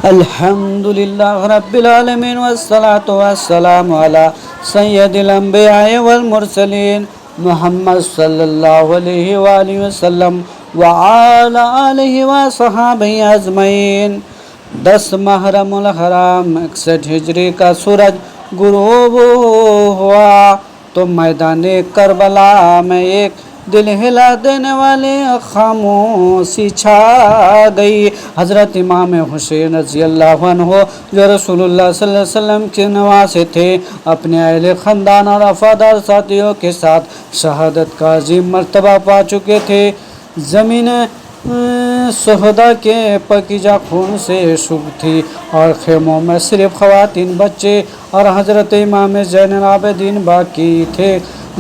الحمد لله رب العالمين والصلاة والسلام على سيد الأنبياء والمرسلين محمد صلی اللہ علیہ وآلہ وسلم وعلى آلہ وصحابہ اجمعین۔ 10 محرم الحرام 61 ہجری کا سورج غروب ہوا تو میدان کربلا میں ایک دل ہلا دینے والے خاموشی چھا گئی۔ حضرت امام حسین رضی اللہ عنہ جو رسول اللہ صلی اللہ علیہ وسلم کے نواسے تھے، اپنے اہل خاندان اور وفادار ساتھیوں کے ساتھ شہادت کا عظیم مرتبہ پا چکے تھے۔ زمین شہداء کے پاکیزہ خون سے شب تھی اور خیموں میں صرف خواتین، بچے اور حضرت امام زین العابدین باقی تھے،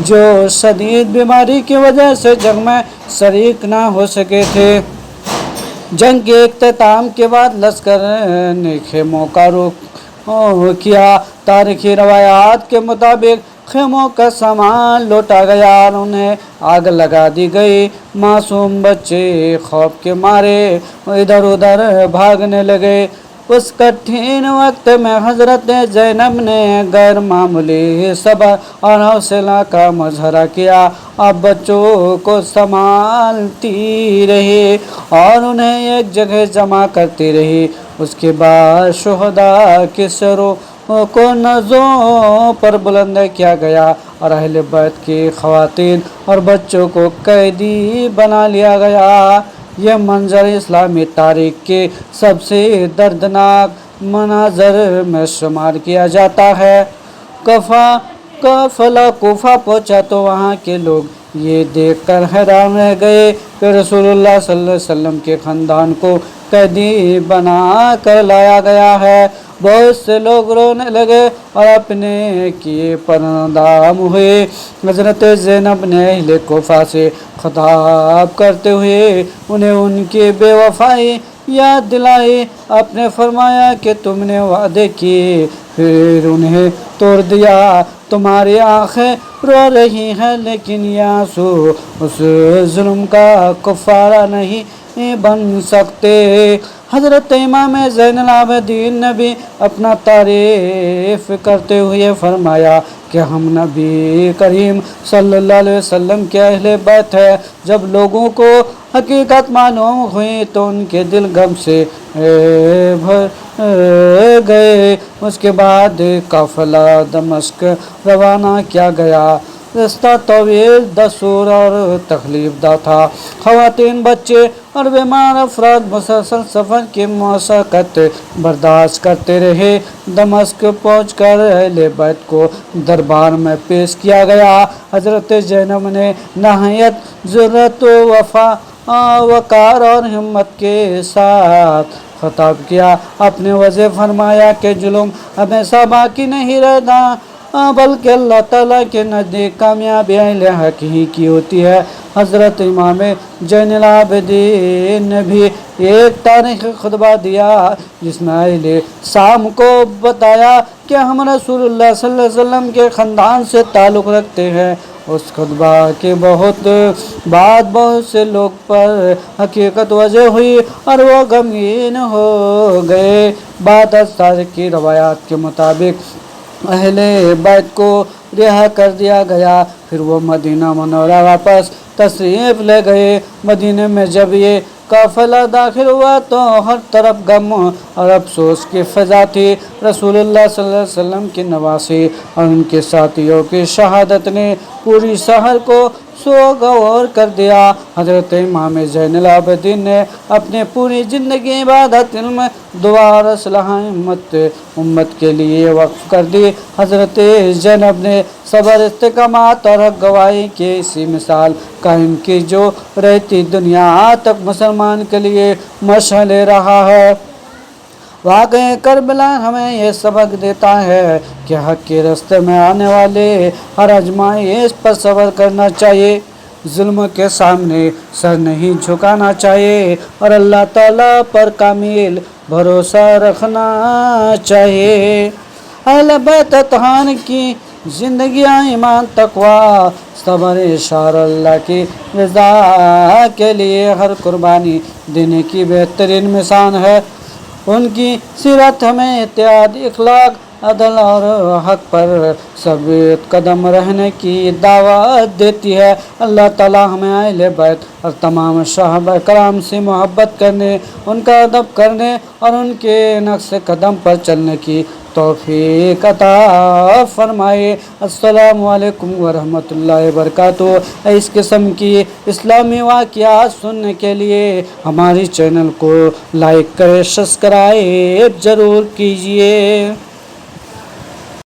جو شدید بیماری کی وجہ سے جنگ میں شریک نہ ہو سکے تھے۔ جنگ کے اختتام کے بعد لشکر نے خیموں کا رخ کیا۔ تاریخی روایات کے مطابق خیموں کا سامان لوٹا گیا اور انہیں آگ لگا دی گئی۔ معصوم بچے خوف کے مارے ادھر ادھر بھاگنے لگے۔ اس کٹھن وقت میں حضرت زینب نے غیر معمولی صبر اور حوصلہ کا مظاہرہ کیا۔ اب بچوں کو سنبھالتی رہی اور انہیں ایک جگہ جمع کرتی رہی۔ اس کے بعد شہداء کے سروں کو نیزوں پر بلند کیا گیا اور اہل بیت کی خواتین اور بچوں کو قیدی بنا لیا گیا۔ یہ منظر اسلامی تاریخ کے سب سے دردناک مناظر میں شمار کیا جاتا ہے۔ قافلہ کوفہ پہنچا تو وہاں کے لوگ یہ دیکھ کر حیران رہ گئے کہ رسول اللہ صلی اللہ علیہ وسلم کے خاندان کو قیدی بنا کر لایا گیا ہے۔ بہت سے لوگ رونے لگے اور اپنے کیے پر نادام ہوئے۔ حضرت زینب نے اہل کوفہ سے خطاب کرتے ہوئے انہیں ان کی بے وفائی یاد دلائی۔ آپ نے فرمایا کہ تم نے وعدے کیے پھر انہیں توڑ دیا۔ تمہاری آنکھیں رو رہی ہیں لیکن یہ آنسو اس ظلم کا کفارہ نہیں بن سکتے۔ حضرت امام زین العابدین نے بھی اپنا تعریف کرتے ہوئے فرمایا کہ ہم نبی کریم صلی اللہ علیہ وسلم کے اہل بیت ہیں۔ جب لوگوں کو حقیقت معلوم ہوئی تو ان کے دل غم سے بھر گئے۔ اس کے بعد قافلہ دمشق روانہ کیا گیا۔ رستہ طویل، دشوار اور تکلیف دہ تھا۔ خواتین، بچے اور بیمار افراد مسلسل سفر کی مشقت برداشت کرتے رہے۔ دمشق پہنچ کر اہل بیت کو دربار میں پیش کیا گیا۔ حضرت زینب نے نہایت جرأت، وقار اور ہمت کے ساتھ خطاب کیا۔ آپ نے واضح فرمایا کہ ظلم ہمیشہ باقی نہیں رہتا بلکہ اللہ تعالیٰ کے نزدیک کامیابی اہل حق ہی کی ہوتی ہے۔ حضرت امام زین العابدین نے بھی ایک تاریخی خطبہ دیا جس میں اہل شام کو بتایا کہ ہم رسول اللہ صلی اللہ علیہ وسلم کے خاندان سے تعلق رکھتے ہیں۔ اس خطبہ کے بعد بہت سے لوگ پر حقیقت واضح ہوئی اور وہ غمگین ہو گئے۔ بعد از تاریخی روایات کے مطابق اہل بیت کو رہا کر دیا گیا، پھر وہ مدینہ منورہ واپس تشریف لے گئے۔ مدینہ میں جب یہ قافلہ داخل ہوا تو ہر طرف غم اور افسوس کی فضا تھی۔ رسول اللہ صلی اللہ علیہ وسلم کے نواسی اور ان کے ساتھیوں کی شہادت نے پوری شہر کو سوگوار کر دیا۔ حضرت امام زین العابدین نے اپنی پوری زندگی عبادت، علم، دعا اور اصلاح امت کے لیے وقف کر دی۔ حضرت زینب نے صبر، استقامت اور حق گواہی کی ایسی مثال قائم کی جو رہتی دنیا تک مسلمان کے لیے مشعل رہا ہے۔ واقعہ کربلا ہمیں یہ سبق دیتا ہے کہ حق کے راستے میں آنے والے ہر آزمائش پر صبر کرنا چاہیے، ظلم کے سامنے سر نہیں جھکانا چاہیے اور اللہ تعالیٰ پر کامل بھروسہ رکھنا چاہیے۔ اہل بیت اطہار کی زندگیاں ایمان، تقوی، صبر، اشارہ اللہ کی رضا کے لیے ہر قربانی دینے کی بہترین مثال ہے۔ ان کی سیرت ہمیں اتحاد، اخلاق، عدل اور حق پر ثابت قدم رہنے کی دعوت دیتی ہے۔ اللہ تعالی ہمیں اہل بیت اور تمام صحابہ کرام سے محبت کرنے، ان کا ادب کرنے اور ان کے نقش قدم پر چلنے کی توفیق عطا فرمائے۔ السلام علیکم ورحمۃ اللہ وبرکاتہ۔ اس قسم کی اسلامی واقعات سننے کے لیے ہماری چینل کو لائک کریں، سبسکرائب ضرور کیجیے۔